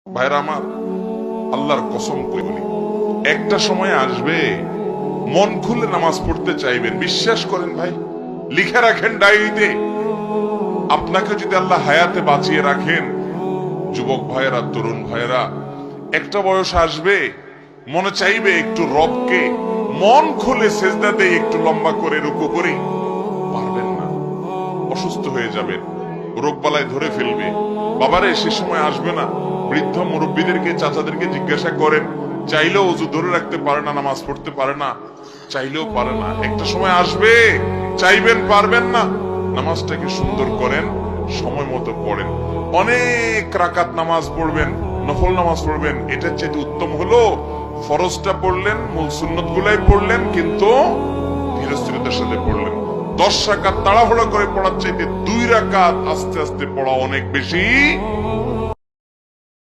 ভাইরা আমার, আল্লাহর কসম করে বলি, একটা সময় আসবে মন খুলে নামাজ পড়তে চাইবেন। বিশ্বাস করেন ভাই, লিখে রাখেন ডায়েরিতে। আপনাকে যদি আল্লাহ হায়াতে বাঁচিয়ে রাখেন, যুবক ভাইয়েরা, তরুণ ভাইয়েরা, একটা বয়স আসবে মনে চাইবে একটু রবকে মন খুলে সেজদা দেই, একটু লম্বা করে রুকু করি। পারবেন না, অসুস্থ হয়ে যাবেন, রোগবালায় ধরে ফেলবে। বাবারে, সে সময় আসবে না? বৃদ্ধ মুরব্বীদেরকে, চাচাদেরকে জিজ্ঞাসা করেন, চাইলেও অজু ধরে রাখতে পারে না, নামাজ পড়তে পারে না, চাইলেও পারে না। একটা সময় আসবে চাইবেন, পারবেন না। নামাজটাকে সুন্দর করেন, সময় মতো পড়েন, অনেক রাকাত নামাজ পড়বেন, নফল নামাজ পড়বেন। এটার চেয়ে উত্তম হলো ফরজটা পড়লেন, মূল সুন্নত গুলাই পড়লেন, কিন্তু ধীরস্থিরতার সাথে পড়লেন। 10 রাকাত তাড়াহুড়া করে পড়ার চাইতে 2 রাকাত আস্তে আস্তে পড়া অনেক বেশি